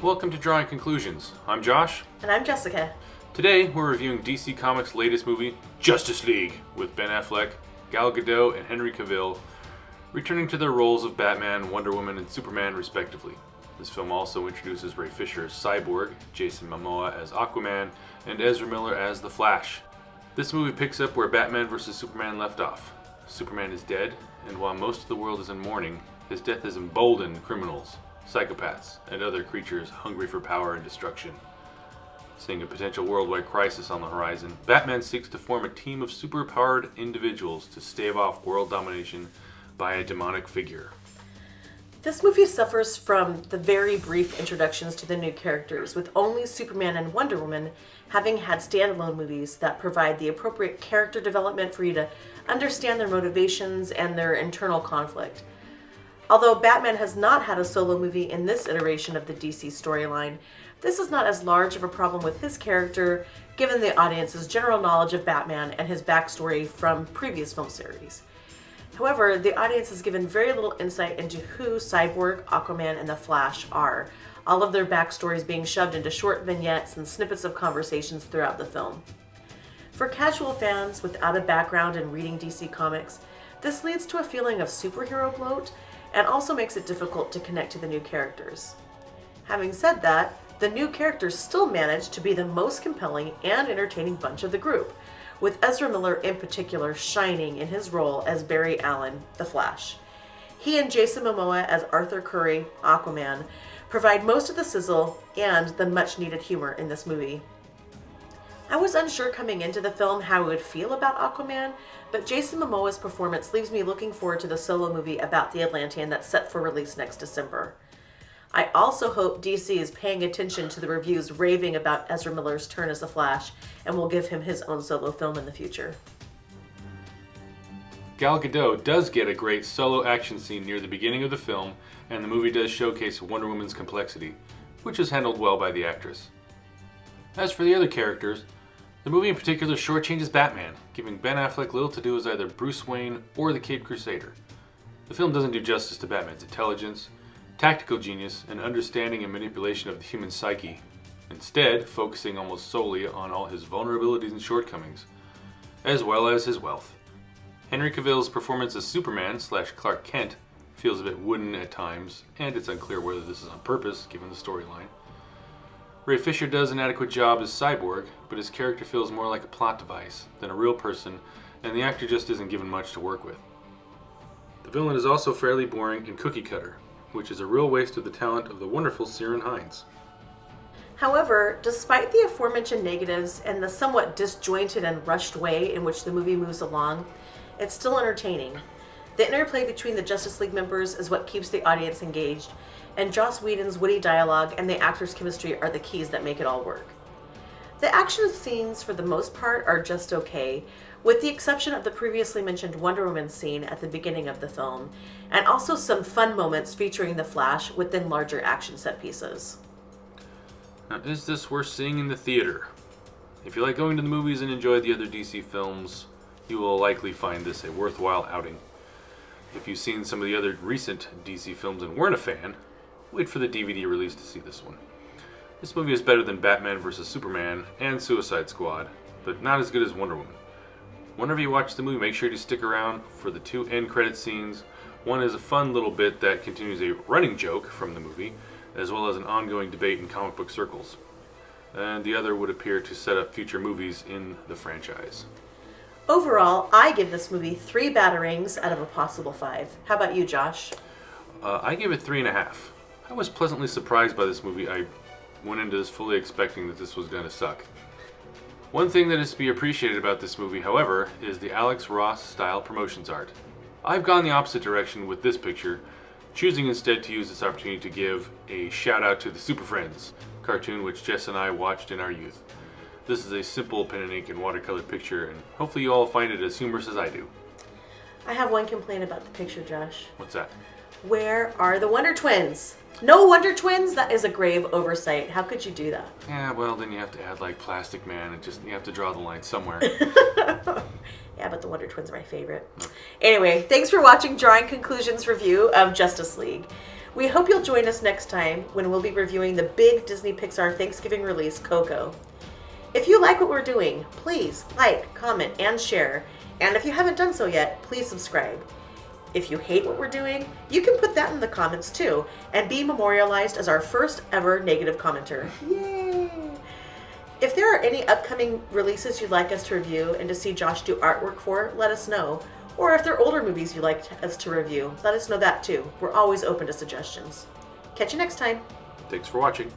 Welcome to Drawing Conclusions. I'm Josh. And I'm Jessica. Today we're reviewing DC Comics' latest movie, Justice League, with Ben Affleck, Gal Gadot, and Henry Cavill returning to their roles of Batman, Wonder Woman, and Superman respectively. This film also introduces Ray Fisher as Cyborg, Jason Momoa as Aquaman, and Ezra Miller as The Flash. This movie picks up where Batman vs. Superman left off. Superman is dead, and while most of the world is in mourning, his death has emboldened criminals, psychopaths, and other creatures hungry for power and destruction. Seeing a potential worldwide crisis on the horizon, Batman seeks to form a team of superpowered individuals to stave off world domination by a demonic figure. This movie suffers from the very brief introductions to the new characters, with only Superman and Wonder Woman having had standalone movies that provide the appropriate character development for you to understand their motivations and their internal conflict. Although Batman has not had a solo movie in this iteration of the DC storyline, this is not as large of a problem with his character, given the audience's general knowledge of Batman and his backstory from previous film series. However, the audience is given very little insight into who Cyborg, Aquaman, and The Flash are, all of their backstories being shoved into short vignettes and snippets of conversations throughout the film. For casual fans without a background in reading DC Comics, this leads to a feeling of superhero bloat and also makes it difficult to connect to the new characters. Having said that, the new characters still manage to be the most compelling and entertaining bunch of the group, with Ezra Miller in particular shining in his role as Barry Allen, the Flash. He and Jason Momoa as Arthur Curry, Aquaman, provide most of the sizzle and the much-needed humor in this movie. I was unsure coming into the film how I would feel about Aquaman, but Jason Momoa's performance leaves me looking forward to the solo movie about the Atlantean that's set for release next December. I also hope DC is paying attention to the reviews raving about Ezra Miller's turn as the Flash and will give him his own solo film in the future. Gal Gadot does get a great solo action scene near the beginning of the film, and the movie does showcase Wonder Woman's complexity, which is handled well by the actress. As for the other characters, the movie in particular shortchanges Batman, giving Ben Affleck little to do as either Bruce Wayne or the Caped Crusader. The film doesn't do justice to Batman's intelligence, tactical genius, and understanding and manipulation of the human psyche, instead focusing almost solely on all his vulnerabilities and shortcomings, as well as his wealth. Henry Cavill's performance as Superman/Clark Kent feels a bit wooden at times, and it's unclear whether this is on purpose given the storyline. Ray Fisher does an adequate job as Cyborg, but his character feels more like a plot device than a real person, and the actor just isn't given much to work with. The villain is also fairly boring and cookie cutter, which is a real waste of the talent of the wonderful Ciarán Hinds. However, despite the aforementioned negatives and the somewhat disjointed and rushed way in which the movie moves along, it's still entertaining. The interplay between the Justice League members is what keeps the audience engaged, and Joss Whedon's witty dialogue and the actors' chemistry are the keys that make it all work. The action scenes, for the most part, are just okay, with the exception of the previously mentioned Wonder Woman scene at the beginning of the film, and also some fun moments featuring the Flash within larger action set pieces. Now, is this worth seeing in the theater? If you like going to the movies and enjoy the other DC films, you will likely find this a worthwhile outing. If you've seen some of the other recent DC films and weren't a fan, wait for the DVD release to see this one. This movie is better than Batman vs. Superman and Suicide Squad, but not as good as Wonder Woman. Whenever you watch the movie, make sure to stick around for the two end credit scenes. One is a fun little bit that continues a running joke from the movie, as well as an ongoing debate in comic book circles. And the other would appear to set up future movies in the franchise. Overall, I give this movie 3 batarangs out of a possible 5. How about you, Josh? I give it 3.5. I was pleasantly surprised by this movie. I went into this fully expecting that this was going to suck. One thing that is to be appreciated about this movie, however, is the Alex Ross style promotions art. I've gone the opposite direction with this picture, choosing instead to use this opportunity to give a shout out to the Super Friends cartoon which Jess and I watched in our youth. This is a simple pen and ink and watercolor picture, and hopefully you all find it as humorous as I do. I have one complaint about the picture, Josh. What's that? Where are the Wonder Twins? No Wonder Twins? That is a grave oversight. How could you do that? Yeah, well, then you have to add like Plastic Man and you have to draw the line somewhere. Yeah, but the Wonder Twins are my favorite. Anyway, thanks for watching Drawing Conclusions review of Justice League. We hope you'll join us next time when we'll be reviewing the big Disney Pixar Thanksgiving release, Coco. If you like what we're doing, please like, comment, and share. And if you haven't done so yet, please subscribe. If you hate what we're doing, you can put that in the comments too and be memorialized as our first ever negative commenter. Yay! If there are any upcoming releases you'd like us to review and to see Josh do artwork for, let us know. Or if there are older movies you'd like us to review, let us know that too. We're always open to suggestions. Catch you next time. Thanks for watching.